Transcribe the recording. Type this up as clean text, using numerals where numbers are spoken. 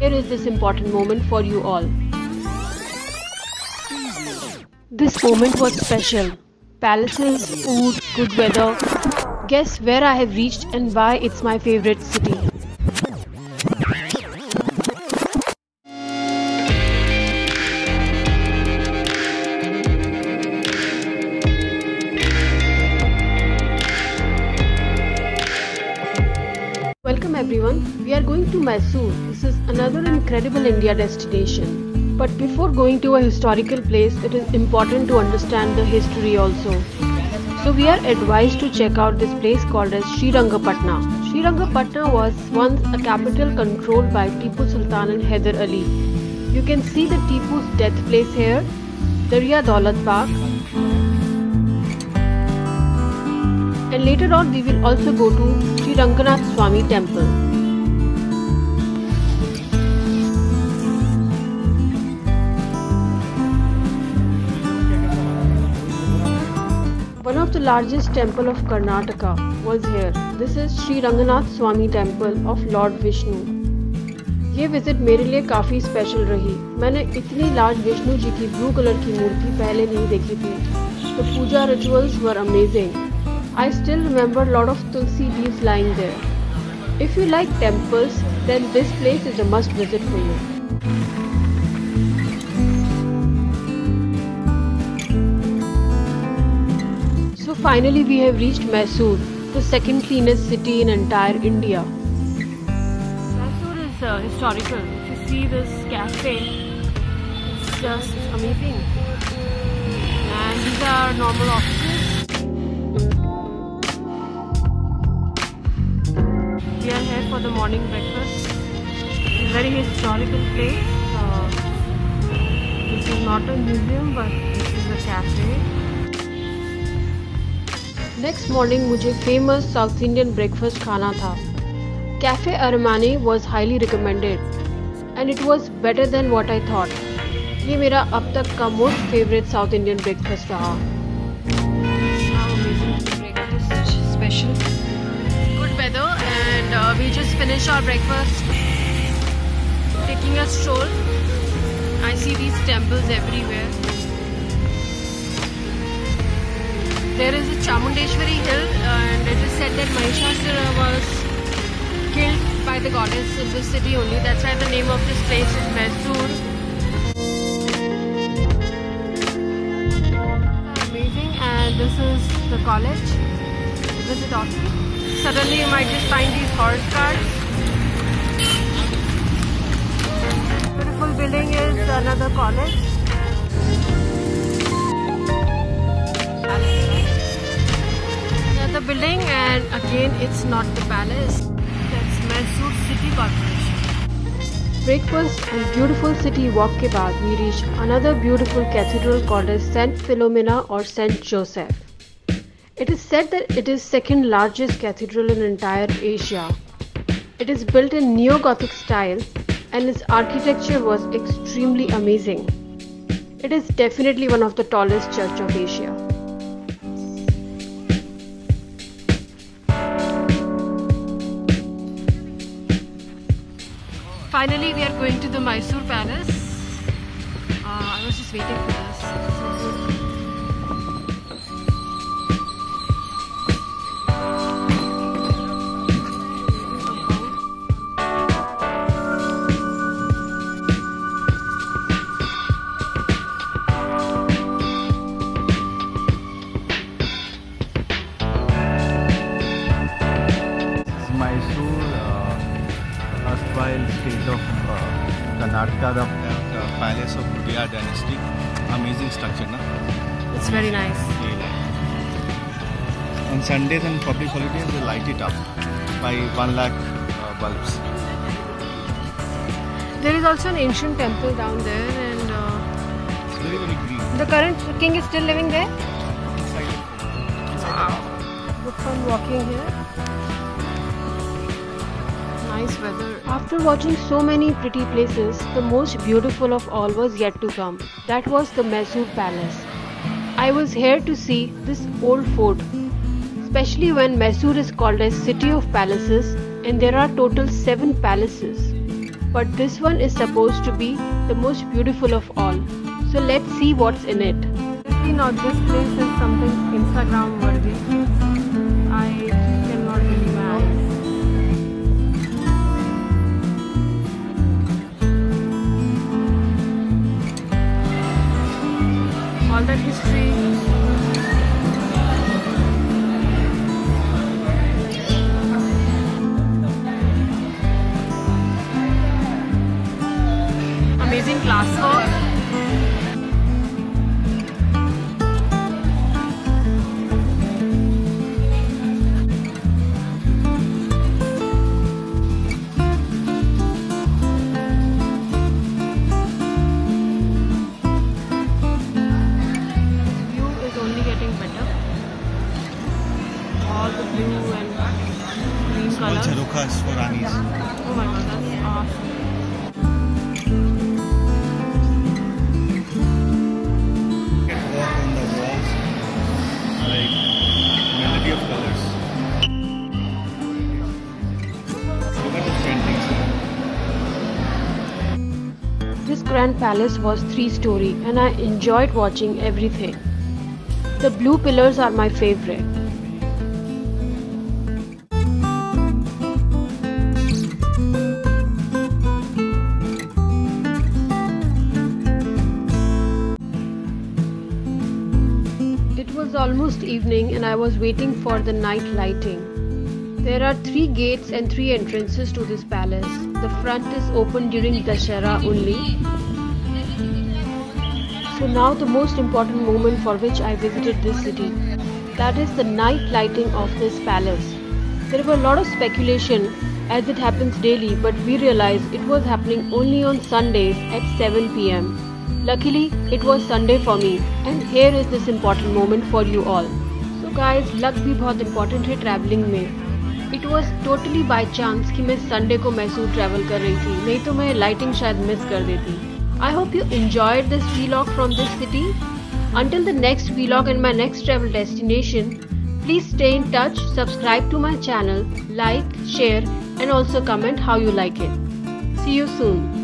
here is this important moment for you all. This moment was special. Palaces, food, good weather. Guess where I have reached and why it's my favorite city. Welcome everyone. We are going to Mysore. This is another incredible India destination. But before going to a historical place, it is important to understand the history also. So we are advised to check out this place called as Srirangapatna. Srirangapatna was once a capital controlled by Tipu Sultan and Hyder Ali. You can see the Tipu's death place here, Darya Daulat Bagh. And later on we will also go to Sri Ranganath Swami temple. One of the largest temple of Karnataka was here. This is Sri Ranganath Swami temple of Lord Vishnu. ये visit मेरे लिए काफ़ी special रही. मैंने इतनी large Vishnu ji की blue colour की मूर्ति पहले नहीं देखी थी. The puja rituals were amazing. I still remember a lot of tulsi leaves lying there. If you like temples, then this place is a must visit for you. So finally we have reached Mysore, the second cleanest city in entire India. Mysore is historical. If you see this cafe, it's just amazing. And these are normal offices. We are here for the morning breakfast. It's a very historical place. This is not a museum, but this is a cafe. Next morning मुझे famous South Indian breakfast खाना था. Cafe Armani was highly recommended, and it was better than what I thought. ये मेरा अब तक का most favorite South Indian breakfast रहा. How amazing breakfast, special. Good weather, and we just finished our breakfast. Taking a stroll. I see these temples everywhere. There is a Chamundeshwari hill, and it is said that Mahishasura was killed by the goddess in this city only. That's why the name of this place is Mysore. Amazing, and this is the college. Visit also. Suddenly you might just find these horse cards. Beautiful building is another college. The building, and again it's not the palace. That's Mysore City Corporation. Breakfast and beautiful city walk के बाद we reach another beautiful cathedral called as Saint Philomena or Saint Joseph. It is said that it is second largest cathedral in entire Asia. It is built in neo-Gothic style and its architecture was extremely amazing. It is definitely one of the tallest church of Asia. Finally, we are going to the Mysore Palace. I was just waiting for this. State of Karnataka, the palace of Udaya dynasty. Amazing structure, na? It's very nice. On Sundays and public holidays, they light it up by 1 lakh bulbs. There is also an ancient temple down there, and it's very, very green. The current king is still living there? Wow. Good fun walking here. Nice weather. After watching so many pretty places, the most beautiful of all was yet to come. That was the Mysore Palace. I was here to see this old fort, especially when Mysore is called as City of Palaces and there are total 7 palaces. but this one is supposed to be the most beautiful of all. So let's see what's in it. See, now this place is something Instagram worthy. I cannot believe it. All that history. Amazing glasswork. All the blue and green colors. Charukhas for Anis. Oh my god, that's awesome. Work on the walls, like melody of colors. Look at the paintings. This grand palace was 3-story and I enjoyed watching everything. The blue pillars are my favorite. It was almost evening and I was waiting for the night lighting. There are 3 gates and 3 entrances to this palace. The front is open during Dussehra only. So now the most important moment for which I visited this city. That is the night lighting of this palace. There were a lot of speculation as it happens daily, but we realized it was happening only on Sundays at 7 PM. Luckily, it was Sunday for me, and here is this important moment for you all. So guys, luck भी बहुत important है traveling में. It was totally by chance कि मैं Sunday को Mysore travel कर रही थी, नहीं तो मैं lighting शायद miss कर देती. I hope you enjoyed this vlog from this city. Until the next vlog and my next travel destination, please stay in touch, subscribe to my channel, like, share and also comment how you like it. See you soon.